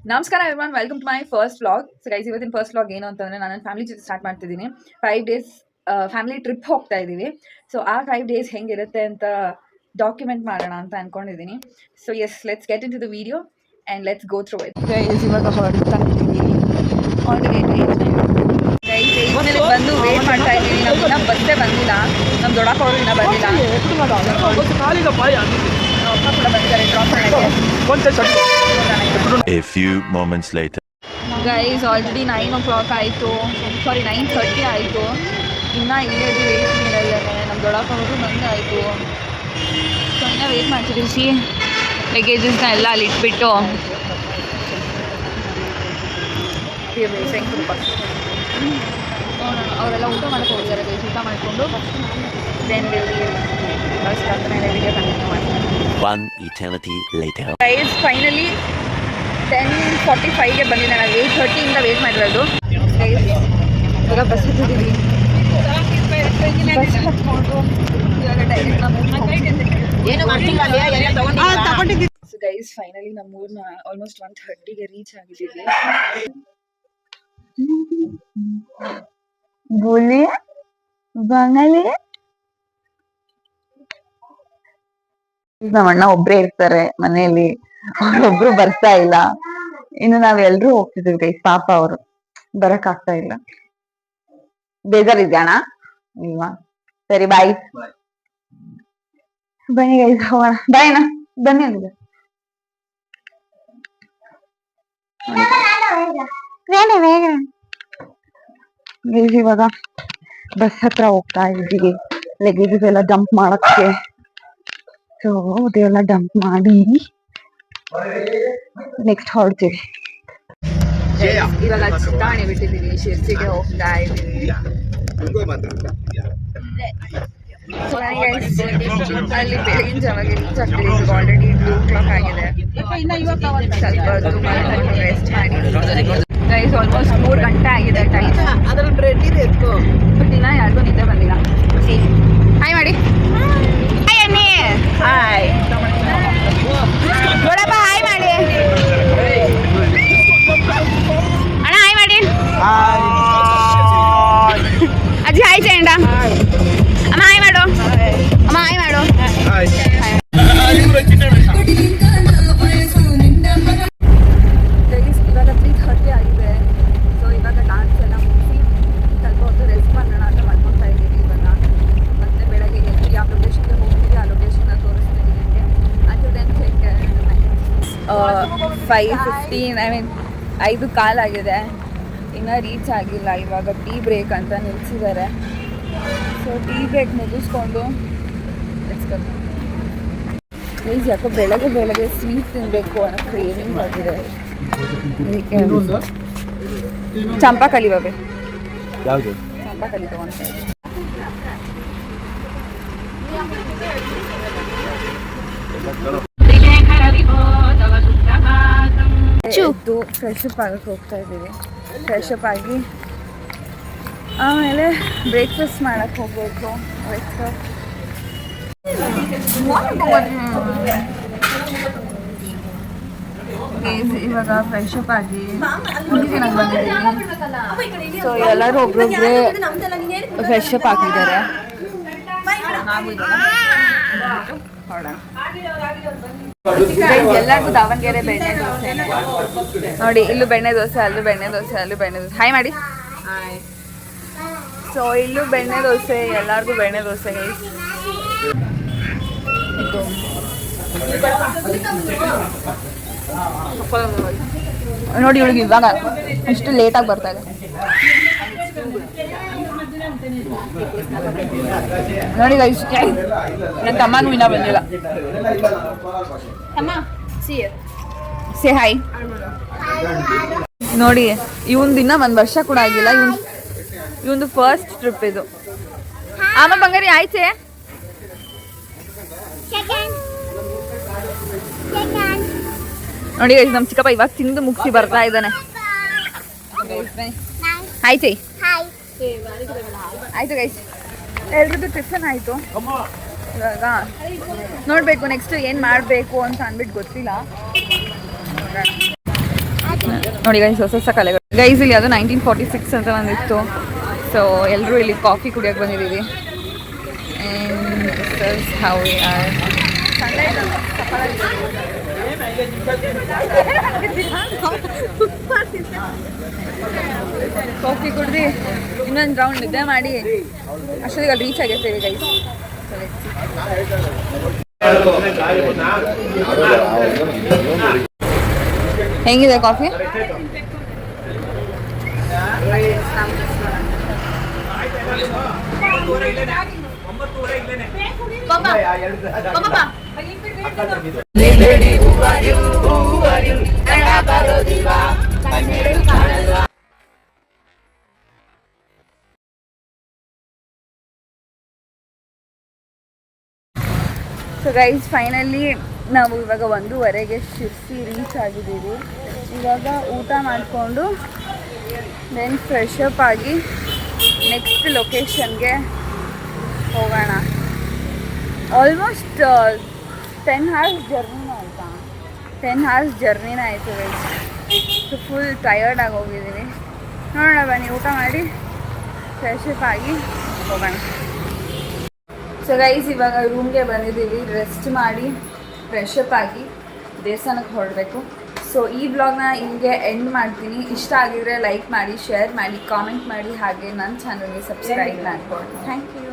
ನಮಸ್ಕಾರ everyone, welcome to my first vlog. So guys, ಇವತ್ತಿನ first vlog ಏನು ಅಂತಂದರೆ ನಾನು ನನ್ನ ಫ್ಯಾಮಿಲಿ ಜೊತೆ ಸ್ಟಾರ್ಟ್ ಮಾಡ್ತಿದ್ದೀನಿ. 5 ಡೇಸ್ ಫ್ಯಾಮಿಲಿ ಟ್ರಿಪ್ ಹೋಗ್ತಾ ಇದ್ದೀವಿ. ಸೊ ಆ 5 ಡೇಸ್ ಹೆಂಗಿರುತ್ತೆ ಅಂತ ಡಾಕ್ಯುಮೆಂಟ್ ಮಾಡೋಣ ಅಂತ ಅಂದ್ಕೊಂಡಿದ್ದೀನಿ. So yes, let's get into the video and let's go through it. Guys, ಇವಾಗ ಹೊರಡ್ತಾ ಇದ್ದೀವಿ. ಗೈಸ್, ಬಂದು ವೇಟ್ ಮಾಡ್ತಾ ಇದ್ದೀವಿ. ನಮ್ಗೆ ಇನ್ನೂ ಬಸ್ಸೇ ಬಂದಿಲ್ಲ. ನಮ್ಮ ದೊಡ್ಡಪ್ಪ ಅವರು ಇನ್ನೂ ಬಂದಿಲ್ಲ. ಅಪ್ಪ ಕೂಡ ಬಂದಿದ್ದಾರೆ ಡ್ರಾಪ್ ಮಾಡೋಕ್ಕೆ. A few moments later. Guys, already 9 o'clock ಆಯಿತು, ಸಾರಿ 9:30 ಆಯಿತು. ಇನ್ನೂ ಇಲ್ಲೇ ವೇಟ್ ಮಾಡಲ್ಲೇ ನಮ್ಮ ದೊಡ್ಡಪ್ಪ ಅವರು ಬಂದು ಆಯಿತು. ಸೊ ಇನ್ನೂ ವೇಟ್ ಮಾಡ್ತಿದ್ದೀವಿ. ಸಿ ಲಗೇಜಸ್ನ ಎಲ್ಲ ಅಲ್ಲಿ ಇಟ್ಬಿಟ್ಟು ಅವರೆಲ್ಲ ಊಟ ಮಾಡಕ್ಕೆ ಹೋಗಿದ್ದಾರೆ. ಗೈಸ್, ಊಟ ಮಾಡಿಕೊಂಡು ದೆನ್ ಬಸ್ ಹತ್ರ ಮೇಲೆ ವಿಡಿಯೋ ಕಂಟಿನ್ಯೂ ಮಾಡ್ತೀನಿ. One eternity later. Guys, finally 10:45ಗೆ ಬಂದಿದ್ದೆ. ನಾವು 8:30ಇಂದ ವೇಟ್ ಮಾಡಿರೋದು. ಇವಾಗ ಬಸ್ ಹತ್ತಿದ್ದೀವಿ. ಬಸ್ ಹತ್ಕೊಂಡು ಇವಾಗ ಡೈರೆಕ್ಟ್ ಸೊ ಗೈಸ್, ಫೈನಲಿ ನಮ್ಮೂರನ್ನ ಆಲ್ಮೋಸ್ಟ್ 1:30ಗೆ ರೀಚ್ ಆಗಿದ್ದೀವಿ. ಗೋಲಿ ಬಂಗಾಲಿ ನಮ್ಮ ಅಣ್ಣ ಒಬ್ರೇ ಇರ್ತಾರೆ ಮನೆಯಲ್ಲಿ, ಅವ್ರೊಬ್ರು ಬರ್ತಾ ಇಲ್ಲ. ಇನ್ನು ನಾವೆಲ್ರೂ ಹೋಗ್ತಿದ್ದೀವಿ ಗೈಸ್. ಪಾಪ ಅವರು ಬರಕ್ ಆಗ್ತಾ ಇಲ್ಲ. ಬೇಜಾರಿದ್ಯಾ ಅಣ್ಣ? ಇಲ್ವಾ? ಸರಿ, ಬಾಯ್. ಬನ್ನಿ ಗೈಸ್, ಹೋಗೋಣ. ಬಾಯ್ ಅಣ್ಣ, ಬನ್ನಿ ಅಲ್ಲಿದೆ. ಗೈಸ್, ಇವಾಗ ಬಸ್ ಹತ್ರ ಹೋಗ್ತಾ ಇದ್ದೀವಿ ಲಗೇಜಸ್ ಎಲ್ಲ ಡಂಪ್ ಮಾಡಕ್ಕೆ. ಸೊ ಅದೆಲ್ಲ ಡಂಪ್ ಮಾಡಿ ನೆಕ್ಸ್ಟ್ ಹೊರಡ್ತೀವಿ. ಇವಾಗ ಚಿತ್ತಾಣಿ ಬಿಟ್ಟಿದ್ದೀವಿ, ಶಿರ್ಸಿಗೆ ಹೋಗ್ತಾ ಇದ್ದೀವಿ. ಅಲ್ಲಿ ಬೆಳಗಿನ ಜಾವಾಗ ರೀಚ್ ಆಗ್ತೀವಿ. ಆಲ್ರೆಡಿ 2 o'clock ಆಗಿದೆ. ಸ್ವಲ್ಪ ಹೊತ್ತು ರೆಸ್ಟ್ ಮಾಡಿ. ಗೈಸ್, ಆಲ್ಮೋಸ್ಟ್ 3 ಗಂಟೆ ಆಗಿದೆ ಟೈಮ್. ದಿನ ಯಾರಿಗೂ ನಿದ್ದೆ ಬಂದಿಲ್ಲ. ಹಾಯ್ ಮಾಡಿ. ಹಾಯ್ ಅನ್ನಿ. ಹಾಯ್ ನೋಡಪ್ಪ, ಹಾಯ್ ಮಾಡಿ ಅಣ್ಣ. ಹಾಯ್ ಮಾಡಿ ಅಜ್ಜಿ. ಹಾಯ್ ಚಂಡ. ಅಮ್ಮ ಹಾಯ್ ಮಾಡು. ಅಮ್ಮ ಹಾಯ್ ಮಾಡು. ಇವಾಗ 3:30 ಆಗಿದೆ. ಸೊ ಇವಾಗ ಡಾನ್ಸ್ ಎಲ್ಲ ಮುಗಿಸಿ ಸ್ವಲ್ಪ ಹೊತ್ತು ರೆಸ್ಟ್ ಮಾಡೋಣ ಅಂತ ಮಾಡ್ಕೊತಾ ಇದ್ದೀವಿ. ಇವಾಗ ಮತ್ತೆ ಬೆಳಗ್ಗೆ ಎದ್ದು ಯಾವ ಲೊಕೇಶನ್ಗೆ ಹೋಗ್ತೀವಿ ಆ ಲೊಕೇಶನ್ನ ತೋರಿಸ್ತೀನಿ ನಿಮಗೆ. ಅದು ದೆನ್ 5:15, 5 ಕಾಲಾಗಿದೆ. ಇನ್ನೂ ರೀಚ್ ಆಗಿಲ್ಲ. ಇವಾಗ ಟೀ ಬ್ರೇಕ್ ಅಂತ ನಿಲ್ಸಿದ್ದಾರೆ. ಸೊ ಟೀ ಬ್ರೇಕ್ ಮುಗಿಸ್ಕೊಂಡು ಪ್ಲೀಸ್, ಯಾಕೋ ಬೆಳಗ್ಗೆ ಸ್ವೀಟ್ ತಿನ್ನಬೇಕು ಅನ್ನೋ ಕ್ರೇವಿಂಗ್ ಆಗಿದೆ. ಚಂಪಾಕಲಿ ಬಾಬೆ, ಚಂಪಾಕಲಿ ತಗೊಂತ ಫ್ರೆಶ್ ಅಪ್ ಆಗಕ್ಕೆ ಹೋಗ್ತಾ ಇದ್ದೀವಿ. ಫ್ರೆಶ್ ಅಪ್ ಆಗಿ ಆಮೇಲೆ ಬ್ರೇಕ್ಫಾಸ್ಟ್ ಮಾಡಕ್ಕೆ ಹೋಗಬೇಕು. ಇವಾಗ ಫ್ರೆಶ್ ಅಪ್ ಆಗಿ ಚೆನ್ನಾಗಿ ಬಂದಿದ್ದೀವಿ. ಸೊ ಎಲ್ಲರೂ ಒಬ್ರೊಬ್ರೆ ಫ್ರೆಶ್ ಅಪ್ ಆಗಿದ್ದಾರೆ. ಎಲ್ಲರಿಗೂ ದಾವಣಗೆರೆ ಬೆಣ್ಣೆ ದೋಸೆ ನೋಡಿ. ಇಲ್ಲೂ ಬೆಣ್ಣೆ ದೋಸೆ, ಅಲ್ಲೂ ಬೆಣ್ಣೆ ದೋಸೆ, ಅಲ್ಲೂ ಬೆಣ್ಣೆ ದೋಸೆ. ಹಾಯ್ ಮಾಡಿ. ಸೊ ಇಲ್ಲೂ ಬೆಣ್ಣೆ ದೋಸೆ, ಎಲ್ಲರಿಗೂ ಬೆಣ್ಣೆ ದೋಸೆ. ನೋಡಿ, ಇವಳಿಗೆ ಇವಾಗ ಇಷ್ಟು ಲೇಟಾಗಿ ಬರ್ತಾ ಇದೆ ನೋಡಿ ಗೈಸ್. ನನ್ನ ತಮ್ಮನೂ ಇನ್ನೂ ಬಂದಿಲ್ಲ. Say hi. ನೋಡಿ, ಇವನ್ ದಿನ 1 ವರ್ಷ ಕೂಡ ಆಗಿಲ್ಲ. ಇವಂದು ಫಸ್ಟ್ ಟ್ರಿಪ್ ಇದು. ಆಮ ಬಂಗಾರಿ ಆಯ್ತೆ. ನೋಡಿ ಗೈಸ್, ನಮ್ಮ ಚಿಕ್ಕಪ್ಪ ಇವಾಗ ತಿಂದು ಮುಗಿಸಿ ಬರ್ತಾ ಇದ್ದಾನೆ. ಆಯ್ತು ಆಯ್ತು ಗೈಸ್, ಎಲ್ರದ್ದು ಟಿಫನ್ ಆಯಿತು. ಇವಾಗ ನೋಡಬೇಕು ನೆಕ್ಸ್ಟ್ ಏನು ಮಾಡಬೇಕು ಅಂತ ಅಂದ್ಬಿಟ್ಟು ಗೊತ್ತಿಲ್ಲ. ನೋಡಿ ಗೈಸ್ ಹೊಸ ಹೊಸ ಕಲೆಗಳು ಗೈಸ್ ಇಲ್ಲಿ ಅದು 1946 ಅಂತ ಒಂದಿತ್ತು. ಸೊ ಎಲ್ಲರೂ ಇಲ್ಲಿ ಕಾಫಿ ಕುಡಿಯೋಕೆ ಬಂದಿದ್ದೀವಿ. And this is how we are. Coffee ಕುಡ್ದು ಇನ್ನೊಂದು ರೌಂಡ್ ನಿದ್ದೆ ಮಾಡಿ ಅಷ್ಟೊತ್ತಿಗೆ ಅಲ್ಲಿ ರೀಚ್ ಆಗಿರ್ತೀವಿ ಗೈಸ್. ಹೆಂಗಿದೆ ಕಾಫಿ? ಸೊ ಗೈಸ್ ಫೈನಲಿ ನಾವು ಇವಾಗ 1:15ಗೆ ಶಿರ್ಸಿ ರೀಚ್ ಆಗಿದ್ದೀವಿ. ಇವಾಗ ಊಟ ಮಾಡಿಕೊಂಡು ದೆನ್ ಫ್ರೆಶ್ ಅಪ್ ಆಗಿ ನೆಕ್ಸ್ಟ್ ಲೊಕೇಶನ್ಗೆ ಹೋಗೋಣ. ಆಲ್ಮೋಸ್ಟ್ 10 hours ಜರ್ನಿನ ಆಯಿತಾ? 10 hours ಜರ್ನಿನ ಆಯಿತು ಗೈಸ್. ಸೊ ಫುಲ್ ಟಯರ್ಡ್ ಆಗಿ ಹೋಗಿದ್ದೀವಿ. ನೋಡೋಣ ಬನ್ನಿ ಊಟ ಮಾಡಿ ಫ್ರೆಶ್ ಅಪ್ ಆಗಿ ಹೋಗೋಣ. ಸೊ ಗೈಸ್ ಇವಾಗ ರೂಮ್ಗೆ ಬಂದಿದ್ದೀವಿ. ರೆಸ್ಟ್ ಮಾಡಿ ಫ್ರೆಶ್ ಅಪ್ ಆಗಿ ದೇವಸ್ಥಾನಕ್ಕೆ ಹೊರಡಬೇಕು. ಸೊ ಈ ಬ್ಲಾಗ್ನ ಇಲ್ಲಿಗೆ ಎಂಡ್ ಮಾಡ್ತೀನಿ. ಇಷ್ಟ ಆಗಿದ್ರೆ ಲೈಕ್ ಮಾಡಿ, ಶೇರ್ ಮಾಡಿ, ಕಾಮೆಂಟ್ ಮಾಡಿ, ಹಾಗೆ ನನ್ನ ಚಾನಲ್ಗೆ ಸಬ್ಸ್ಕ್ರೈಬ್ ಮಾಡ್ಕೊಳ್ಳಿ. Thank you.